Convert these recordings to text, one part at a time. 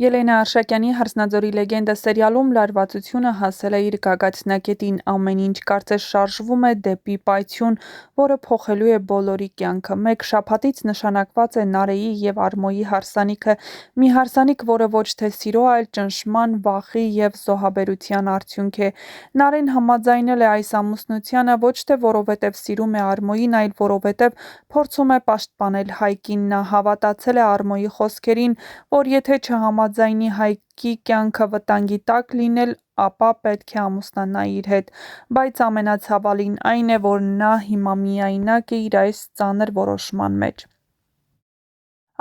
Ելենա Արշակյանի «Հարսնաձորի լեգենդը» սերիալում լարվածությունը հասել է իր գագաթնակետին, ամեն ինչ կարծես շարժվում է դեպի պայթյուն, որը փոխելու է բոլորի կյանքը։ Մեկ շաբաթից նշանակված է Նարեի և Արմոյի հարսանիքը, մի հարսանիք, որը ոչ թե սիրո, այլ ճնշման, վախի և զոհաբերության արդյունք է։ Նարեն համաձայնել է այս ամուսնությանը ոչ թե որովհետև սիրում է Արմոյին, այլ որովհետև փորձում է պաշտպանել Հայկին։ Նա հավատացել է Արմոյի խոսքերին, որ եթե չհամաձայնի Հայկի կյանքը վտանգի տակ լինել, ապա պետք է ամուսնանա իր հետ, բայց ամենացավալին այն է, որ նա հիմա միայնակ է իր այս ծանր որոշման մեջ։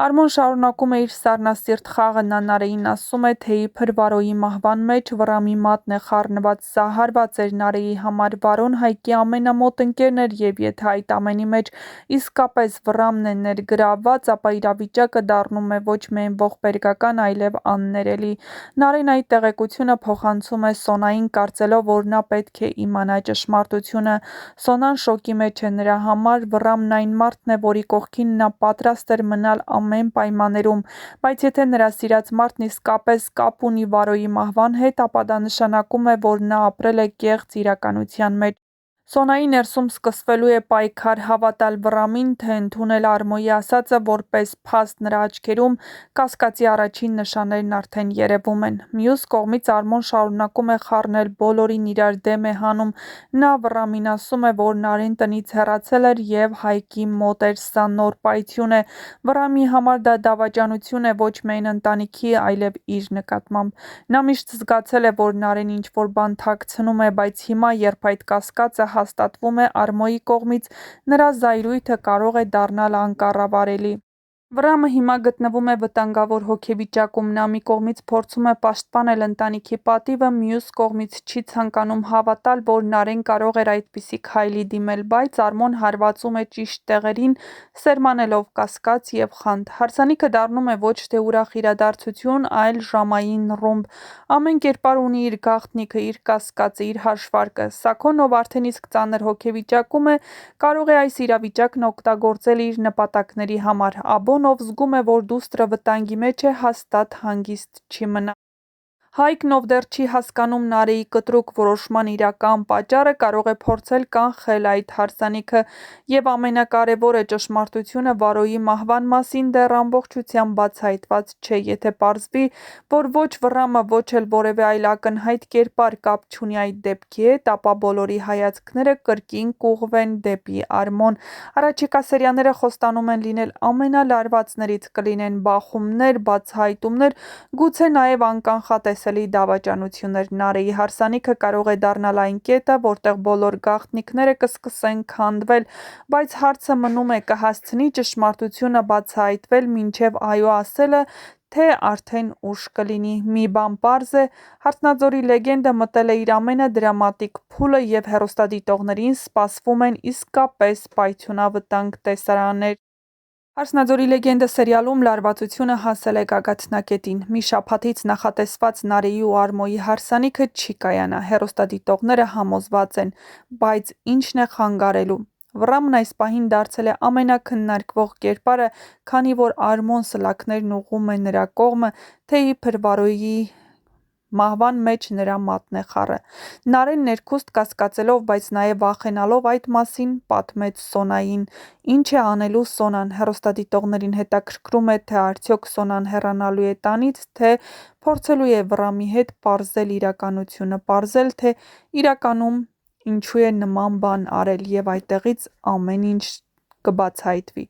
Արմոն շարունակում է իր սառնասիրտ խաղը, նա Նարեին ասում է, թե իբր Վարոյի մահվան մեջ Վռամի մատն է խառնված, սա հարված էր Նարեի համար, Վարոն Հայկի ամենամոտ ընկերն էր և եթե այդ ամենի մեջ իսկապես Վռամն է ներգրավված, ապա իրավիճակը դառնում է ոչ միայն ողբերգական, այլև աններելի։ Նարեն այդ տեղեկությունը փոխանցում է Սոնային, կարծելով, որ նա պետք է իմանա ճշմարտությունը։ Սոնան շոկի մեջ է, նրա համար Վռամն այն մարդն է, որի կողքին նա պատրաստ էր մնալ ամեն պայմաններում, բայց եթե նրա սիրած մարդն իսկապես կապ ունի Վարոյի մահվան հետ, ապա դա նշանակում է, որ նա ապրել է կեղծ իրականության մեջ։ Սոնայի ներսում սկսվելու է պայքար՝ հավատալ Վռամին, թե ընդունել Արմոյի ասածը որպես փաստ։ Նրա աչքերում կասկածի առաջին նշաններն արդեն երևում են։ Մյուս կողմից Արմոն շարունակում է խառնել, բոլորին իրար դեմ է հանում։ Նա Վռամին ասում է, որ Նարեն տնից հեռացել էր և Հայկի մոտ էր, սա նոր պայթյուն է։ Վռամի համար դա դավաճանություն է ոչ միայն ընտանիքի, այլև իր նկատմամբ։ Նա միշտ զգացել է, որ Նարեն ինչ-որ բան թաքցնում է, բայց հիմա, երբ այդ կասկածը հաստատվում է Արմոյի կողմից, նրա զայրույթը կարող է դառնալ անկառավարելի։ Վռամը հիմա գտնվում է վտանգավոր հոգեվիճակում, նա մի կողմից փորձում է պաշտպանել ընտանիքի պատիվը, մյուս կողմից չի ցանկանում հավատալ, որ Նարեն կարող էր այդպիսի քայլի դիմել, բայց Արմոն հարվածում է ճիշտ տեղերին, սերմանելով կասկած և խանդ։ Հարսանիքը դառնում է ոչ թե ուրախ իրադարձություն, այլ ժամային ռումբ։ Ամեն կերպար ունի իր գաղտնիքը, իր կասկածը, իր հաշվարկը։ Սաքոն, ով արդեն իսկ ծանր հոգեվիճակում է, կարող է այս իրավիճակն օգտագործել իր նպատակների համար։ Աբոն, ով զգում է, որ դուստրը վտանգի մեջ է, հաստատ հանգիստ չի մնա։ Հայկն, ով դեռ չի հասկանում Նարեի կտրուկ որոշման իրական պատճառը, կարող է փորձել կանխել այդ հարսանիքը։ Եվ ամենակարևորը, ճշմարտությունը Վարոյի մահվան մասին դեռ ամբողջությամբ բացահայտված չէ։ Եթե պարզվի, որ ոչ Վռամը, ոչ էլ որևէ այլ ակնհայտ կերպար կապ չունի այդ դեպքի հետ, ապա բոլորի հայացքները կրկին կուղղվեն դեպի Արմոն։ Առաջիկա սերիաները խոստանում են լինել ամենալարվածներից, կլինեն բախումներ, բացահայտումներ, գուցե նաև անկանխատեսելի դավաճանություններ։ Նարեի հարսանիքը կարող է դառնալ այն կետը, որտեղ բոլոր գաղտնիքները կսկսեն քանդվել, բայց հարցը մնում է՝ կհասցնի ճշմարտությունը բացահայտվել մինչև այո ասելը, թե արդեն ուշ կլինի։ Մի բան պարզ է՝ «Հարսնաձորի լեգենդը» մտել է իր ամենադրամատիկ փուլը և հեռուստադիտողներին սպասվում են իսկապես պայթյունավտանգ տեսարաններ։ «Հարսնաձորի լեգենդը» սերիալում լարվածությունը հասել է գագաթնակետին։ Մի շաբաթից նախատեսված Նարեի ու Արմոյի հարսանիքը չի կայանա, հեռուստադիտողները համոզված են, բայց ի՞նչն է խանգարելու։ Վռամն այս պահին դարձել է ամենաքննարկվող կերպարը, քանի որ Արմոն սլաքներն ուղղում է նրա կողմը, թե իբր Վարոյի մահվան մեջ նրա մատն է խառը։ Նարեն ներքուստ կասկածելով, բայց նաև վախենալով այդ մասին, պատմեց Սոնային։ Ինչ է անելու Սոնան։ Հեռուստադիտողներին հետաքրքրում է, թե արդյոք Սոնան հեռանալու է տանից, թե փորձելու է Վռամի հետ պարզել իրականությունը, պարզել, թե իրականում ինչու է նման բան արել, և այդտեղից ամեն ինչ կբացահայտվի։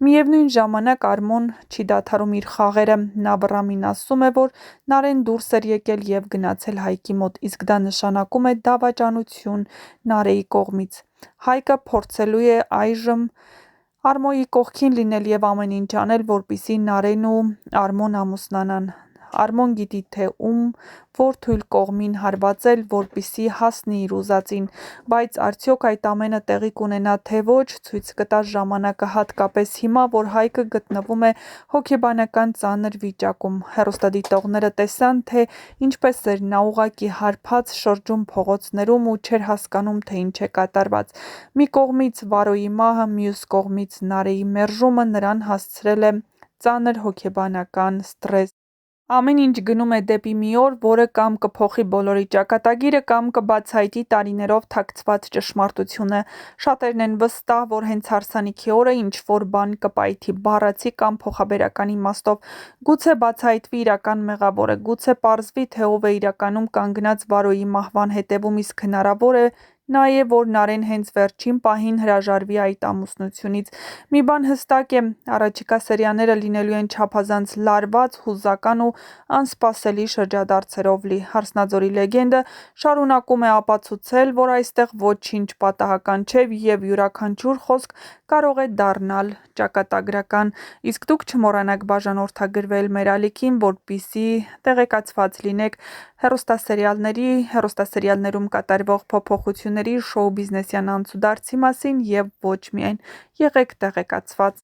Միևնույն ժամանակ Արմոն չի դադարում իր խաղերը։ Նա Վռամին ասում է, որ Նարեն դուրս էր եկել և գնացել Հայկի մոտ, իսկ դա նշանակում է դավաճանություն Նարեի կողմից։ Հայկը փորձելու է այժմ Արմոյի կողքին լինել և ամեն ինչ անել, որպեսզի Նարեն ու Արմոն ամուսնանան։ Արմոն գիտի, թե ում, որ թույլ կողմին հարվածել, որպեսզի հասնի իր ուզածին։ Բայց արդյոք այդ ամենը տեղի կունենա, թե ոչ, ցույց կտա ժամանակը, հատկապես հիմա, որ Հայկը գտնվում է հոգեբանական ծանր վիճակում։ Հեռուստադիտողները տեսան, թե ինչպես էր նա ուղղակի հարբած շրջում փողոցներում ու չէր հասկանում, թե ինչ է կատարված։ Մի կողմից Վարոյի մահը, մյուս կողմից Նարեի մերժումը նրան հասցրել է ծանր հոգեբանական սթրես։ Ամեն ինչ գնում է դեպի մի օր, որը կամ կփոխի բոլորի ճակատագիրը, կամ կբացահայտի տարիներով թաքցված ճշմարտությունը։ Շատերն են վստահ, որ հենց հարսանիքի օրը ինչ-որ բան կպայթի բառացի կամ փոխաբերական իմաստով։ Գուցե բացահայտվի իրական մեղավորը, գուցե պարզվի, թե ով է իրականում կանգնած Վարոյի մահվան հետևում, իսկ հնարավոր է նաև, որ Նարէն հենց վերջին պահին հրաժարվի այդ ամուսնությունից։ Մի բան հստակ է՝ առաջիկա սերիաները լինելու են չափազանց լարված, հուզական ու անսպասելի շրջադարձերով լի։ «Հարսնաձորի լեգենդը» շարունակում է ապացուցել, որ այստեղ ոչինչ պատահական չէ և յուրաքանչյուր խոսք կարող է դառնալ ճակատագրական։ Իսկ դուք չմոռանաք բաժանորդագրվել մեր ալիքին, որպեսզի տեղեկացված լինեք հեռուստասերիալներում կատարվող փոփոխությունների, շոու բիզնեսյան անցուդարձի մասին և ոչ միայն։ Եղեք տեղեկացված։